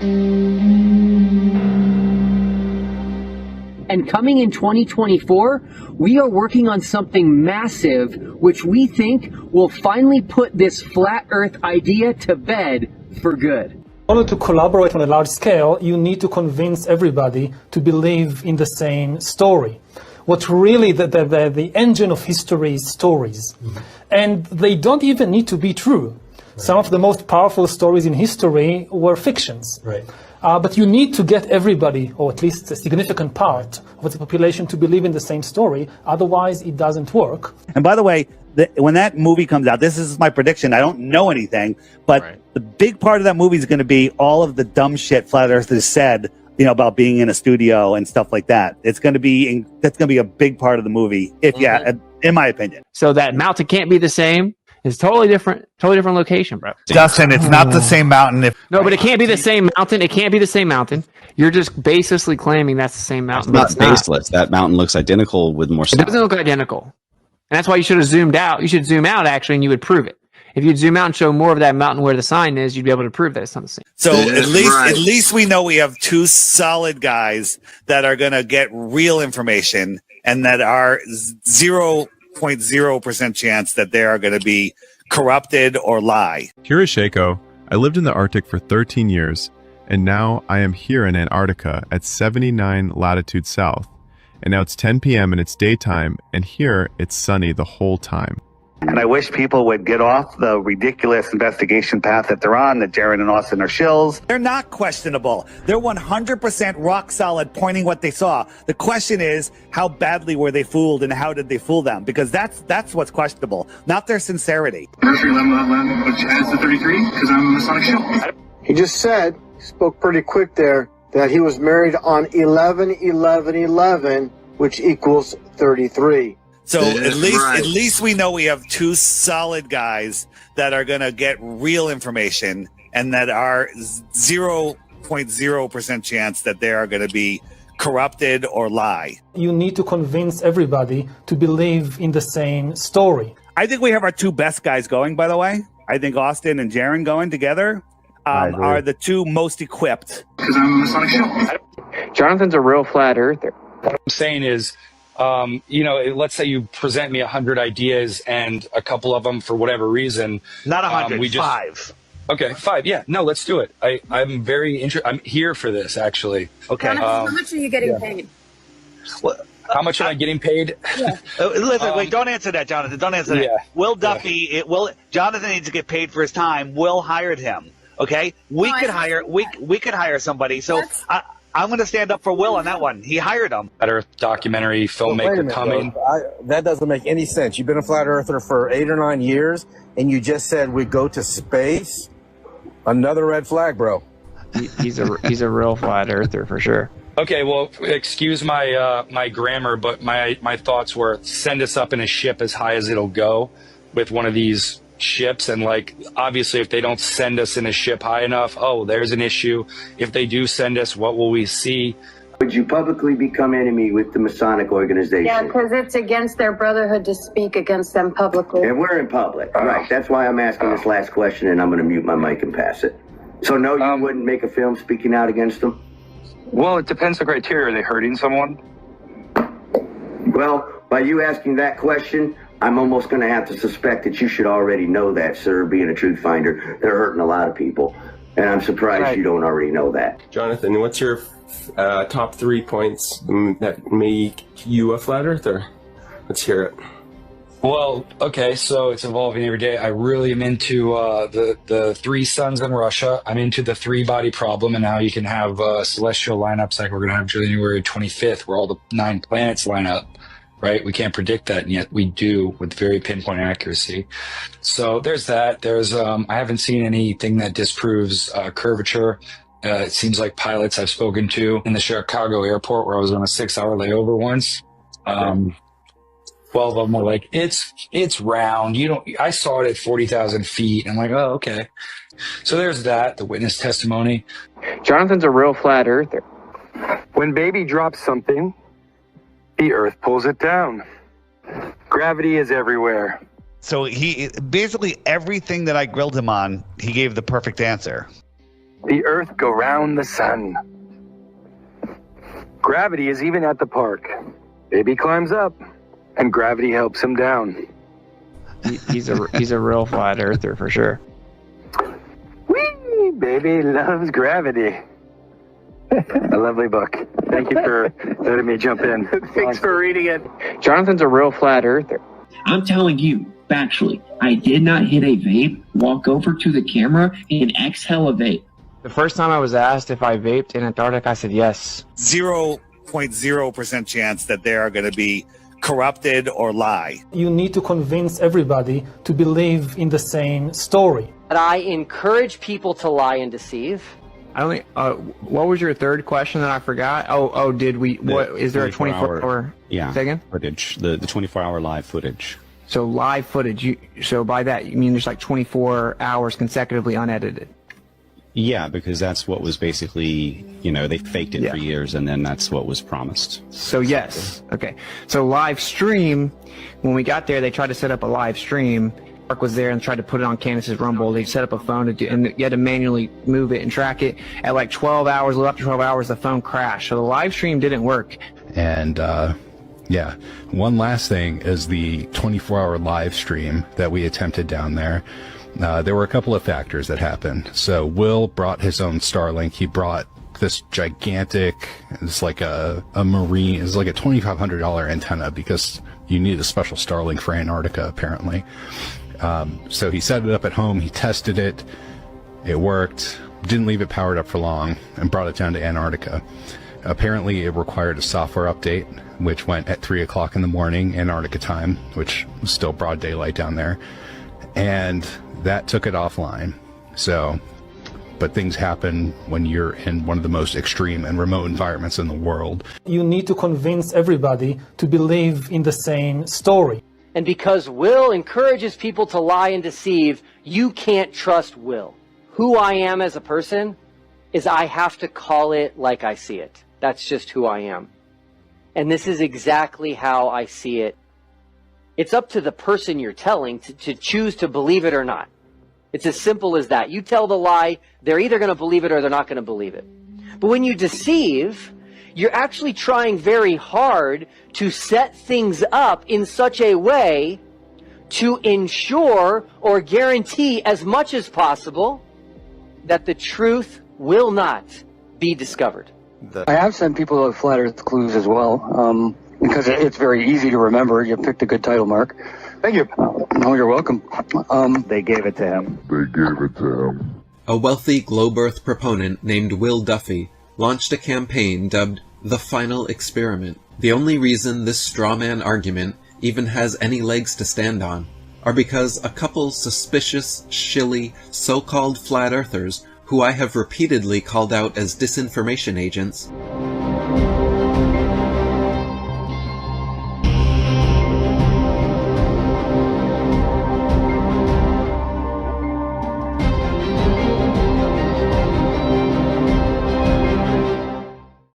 And coming in 2024, we are working on something massive, which we think will finally put this flat Earth idea to bed for good. In order to collaborate on a large scale, you need to convince everybody to believe in the same story. What really the engine of history is stories. And they don't even need to be true. Some of the most powerful stories in history were fictions. Right. But you need to get everybody, or at least a significant part of the population, to believe in the same story. Otherwise, it doesn't work. And by the way, when that movie comes out, this is my prediction. I don't know anything, but the big part of that movie is going to be all of the dumb shit Flat Earthers said, you know, about being in a studio and stuff like that. That's going to be a big part of the movie, in my opinion. So that mountain can't be the same. It's totally different location, bro. Dustin, it's not the same mountain. No, but it can't be the same mountain. It can't be the same mountain. You're just baselessly claiming that's the same mountain. It's not baseless. That mountain looks identical with more stuff. It doesn't look identical. And that's why you should have zoomed out. You should zoom out, actually, and you would prove it. If you'd zoom out and show more of that mountain where the sign is, you'd be able to prove that it's not the same. So at least we know we have two solid guys that are going to get real information, and that are 0.0% chance that they are going to be corrupted or lie. Hiroshiko, I lived in the Arctic for 13 years, and now I am here in Antarctica at 79 latitude south. And now it's 10 p.m. and it's daytime, and here it's sunny the whole time. And I wish people would get off the ridiculous investigation path that they're on, that Jared and Austin are shills. They're not questionable. They're 100% rock solid, pointing what they saw. The question is, how badly were they fooled, and how did they fool them? Because that's what's questionable, not their sincerity. Nursery 11, which adds the 33, because I'm a Masonic shill. He just said, he spoke pretty quick there, that he was married on 11/11/11, which equals 33. So at least we know we have two solid guys that are going to get real information, and that are 0.0% chance that they are going to be corrupted or lie. You need to convince everybody to believe in the same story. I think we have our two best guys going, by the way. I think Austin and Jaron going together are the two most equipped. Because I'm a Masonic shill. Jonathan's a real flat earther. What I'm saying is, you know, let's say you present me 100 ideas, and a couple of them, for whatever reason, not 100, 5. Okay, 5. Yeah, no, let's do it. I'm very interested. I'm here for this, actually. Okay. Jonathan, how much are you getting paid? Well, how much am I getting paid? Yeah. Listen, wait, don't answer that, Jonathan. Don't answer that. Will Duffy, Jonathan needs to get paid for his time. Will hired him. Okay, we could hire somebody. So I'm going to stand up for Will on that one. He hired him. Flat Earth documentary filmmaker coming. That doesn't make any sense. You've been a flat earther for 8 or 9 years, and you just said we go to space. Another red flag, bro. He's a real flat earther for sure. Okay, well, excuse my my grammar, but my thoughts were, send us up in a ship as high as it'll go with one of these ships, and like, obviously if they don't send us in a ship high enough, oh, there's an issue. If they do send us, what will we see? Would you publicly become enemy with the Masonic organization? Yeah, because it's against their brotherhood to speak against them publicly. And we're in public, right? That's why I'm asking this last question, and I'm going to mute my mic and pass it. So no, you wouldn't make a film speaking out against them? Well, it depends on the criteria. Are they hurting someone? Well, by you asking that question, I'm almost going to have to suspect that you should already know that, sir, being a truth finder. They're hurting a lot of people, and I'm surprised you don't already know that. Jonathan, what's your top 3 points that make you a flat earther? Let's hear it. Well, okay, so it's evolving every day. I really am into the 3 suns in Russia. I'm into the 3-body problem, and now you can have celestial lineups like we're going to have January 25th, where all the 9 planets line up. Right? We can't predict that, and yet we do with very pinpoint accuracy. So there's that. There's I haven't seen anything that disproves curvature. It seems like pilots I've spoken to in the Chicago airport, where I was on a 6-hour layover once. 12 of them were like, it's round. I saw it at 40,000 feet. I'm like, oh, okay. So there's that, the witness testimony. Jonathan's a real flat earther. When baby drops something, the earth pulls it down. Gravity is everywhere. So he basically, everything that I grilled him on, he gave the perfect answer. the Earth go round the sun. Gravity is even at the park. Baby climbs up, and gravity helps him down. He's a real flat earther for sure. Whee! Baby loves gravity. A lovely book. Thank you for letting me jump in. Thanks for reading it. Jonathan's a real flat earther. I'm telling you, factually, I did not hit a vape, walk over to the camera, and exhale a vape. The first time I was asked if I vaped in Antarctica, I said yes. 0.0% chance that they are going to be corrupted or lie. You need to convince everybody to believe in the same story. But I encourage people to lie and deceive. I only. What was your third question that I forgot? Did we? What is there a 24-hour? Yeah. Second footage. The 24-hour live footage. So live footage. So by that you mean there's like 24 hours consecutively unedited. Yeah, because that's what was basically, they faked it for years, and then that's what was promised. So yes. Okay. So live stream. When we got there, they tried to set up a live stream. Mark was there and tried to put it on Candace's Rumble. They set up a phone to do, and you had to manually move it and track it. At like 12 hours, a little after 12 hours, the phone crashed. So the live stream didn't work. And yeah, one last thing is the 24-hour live stream that we attempted down there. There were a couple of factors that happened. So Will brought his own Starlink. He brought this gigantic, it's like a marine, it's like a $2,500 antenna because you need a special Starlink for Antarctica apparently. So he set it up at home, he tested it, it worked, didn't leave it powered up for long, and brought it down to Antarctica. Apparently it required a software update, which went at 3 o'clock in the morning, Antarctica time, which was still broad daylight down there, and that took it offline. But things happen when you're in one of the most extreme and remote environments in the world. You need to convince everybody to believe in the same story. And because Will encourages people to lie and deceive, you can't trust Will. Who I am as a person is I have to call it like I see it. That's just who I am. And this is exactly how I see it. It's up to the person you're telling to choose to believe it or not. It's as simple as that. You tell the lie, they're either going to believe it or they're not going to believe it. But when you deceive, you're actually trying very hard to set things up in such a way to ensure or guarantee as much as possible that the truth will not be discovered. I have sent people flat earth clues as well, because it's very easy to remember. You picked a good title, Mark. Thank you. No, you're welcome. They gave it to him. A wealthy globe Earth proponent named Will Duffy launched a campaign dubbed The Final Experiment. The only reason this strawman argument even has any legs to stand on are because a couple suspicious, shilly, so-called flat earthers who I have repeatedly called out as disinformation agents